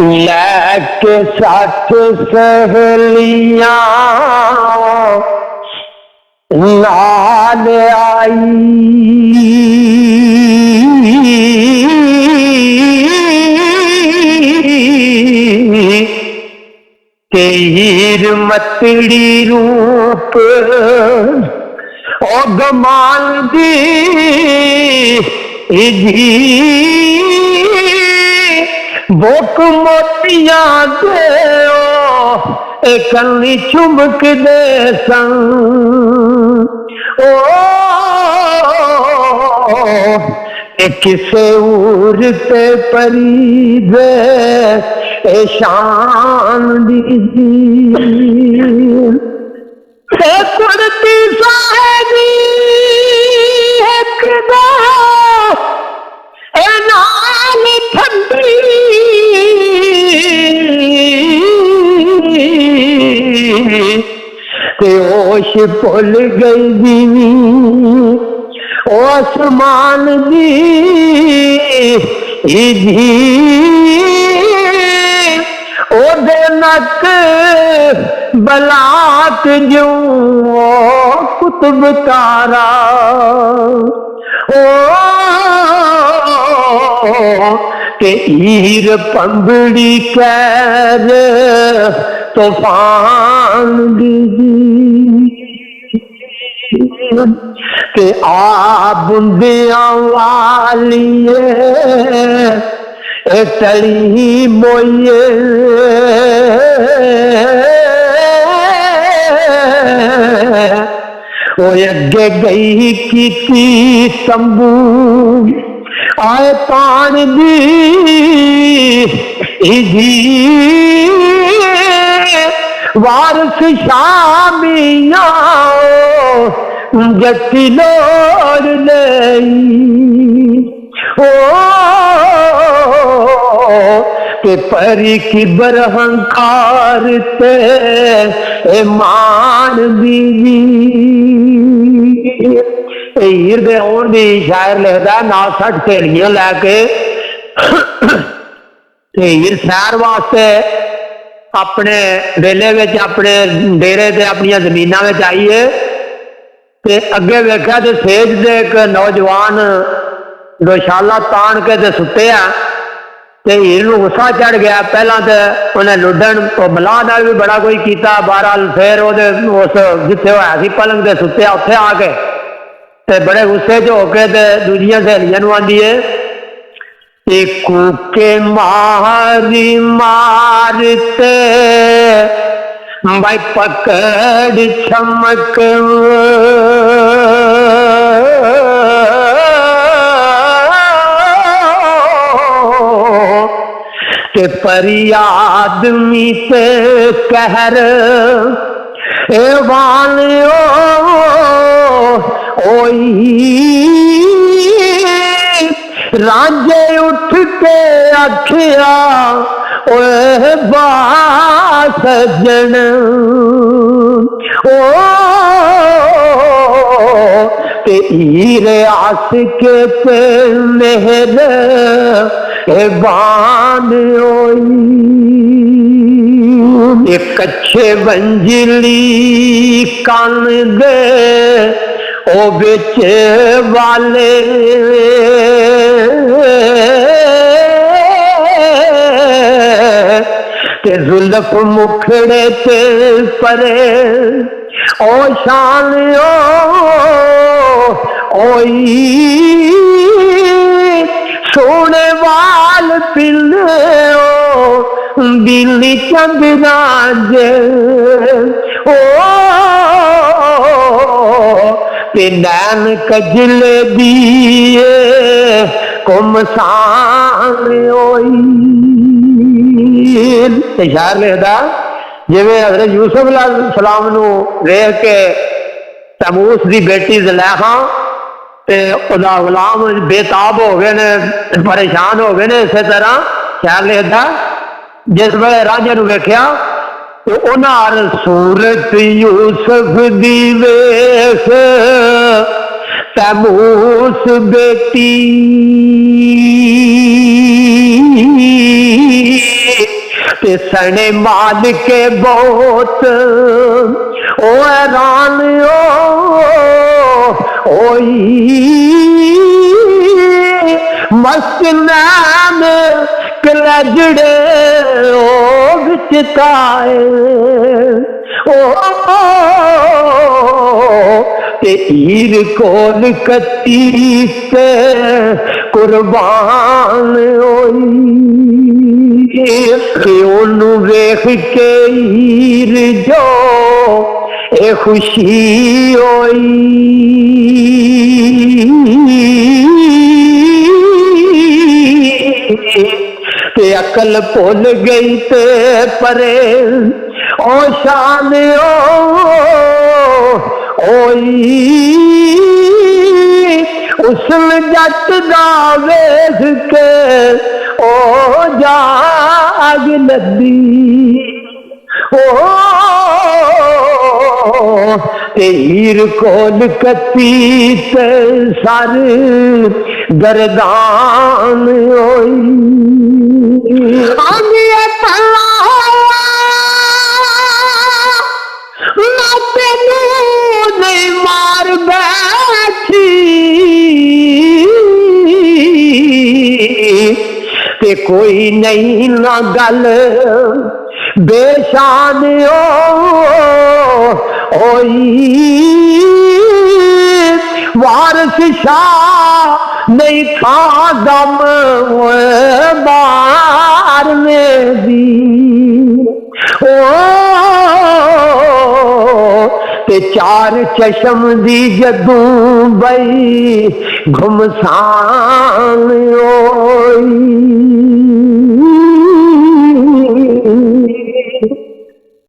लैके 60 सहेलियां नाल आई, हीर मतड़ी रूप ओ गमान दी बोक मोतिया दे कन्नी चुमक दे संग ओ किसे उर ते परी दे शान दीदी कुर्ती साहेबी नाल ठंडी ते होश भुल गई दीवी ओ आसमान दी ओदे नक बलात जो कुतुब तारा ओ के हीर पंबड़ी कैर तूफान दीदी के आ बुंदिया वालिए टली मोये अगे गई की तंबू आए पान दी वारस शामिया जटी लोड़ नहीं ओ के परी की बरहंकार ते मान बीवी हीर दे आउण दी शायर लिखदा ना 60 सहेलियां लैके हीर सैर वास्ते अपने बेले विच अपने डेरे ते अपनी जमीनां विच आई है ते अगे वेख्या ते सेज दे एक नौजवान दोशाला तान के ते सुते आ ते हीर नूं गुस्सा चढ़ गया। पहला तो उन्हें लुढ़न मलाह नाल भी बड़ा कोई कीता, बहरहाल फिर उस जिथे होया सी पलंग ते सुत्या उत्थे आके ते बड़े गुस्से च होके ते दूजियां सहेलियां नूं आंदी है कूके मारी मारते भाई पकड़ चमक के परी आदमी से कहर ए वालियो राजे उठ के आखिया ओए बा सजन ओ ते हीरे आस के ते मेहर बान होई कच्छे बंजली कान दे ओ बिच वाले ते जुल्फ मुखड़े ते परे ओ शान ओई सोने वाल पिल्ले दिल्ली चंद्राज ओ नैन कजले दिए कुमसान शायर लिखदा जिवें हज़रत यूसुफ अलैहिस्सलाम नूं वेख के तमूस की बेटी ज़ुलैखा उदा गुलाम बेताब हो गए ने, परेशान हो गए ने। इस तरह शायर लिखदा जिस वे राजे नूं वेख्या तो उन्हां सूरत यूसुफ दी वेख तमूस बेटी ते सने माल के बहुत ओ हैरान ओई मस्त नैन कलजड़े ओ बिचताए ओ ते ईर कोल कती से कुर्बान होई ते ओनू वेख के ईर जो ए खुशी होई ते अकल भुल गई ते परे ओ शान ओई उसल जट दा वेख के ओ जाग लदी ओ हीर कोल कती ते सर गर्दान होई मार बैठी ते कोई नहीं ना गल बेशान होई वारस शाह नहीं था दम मारने दी ते चार चशम दी जदू बई घुमसान होई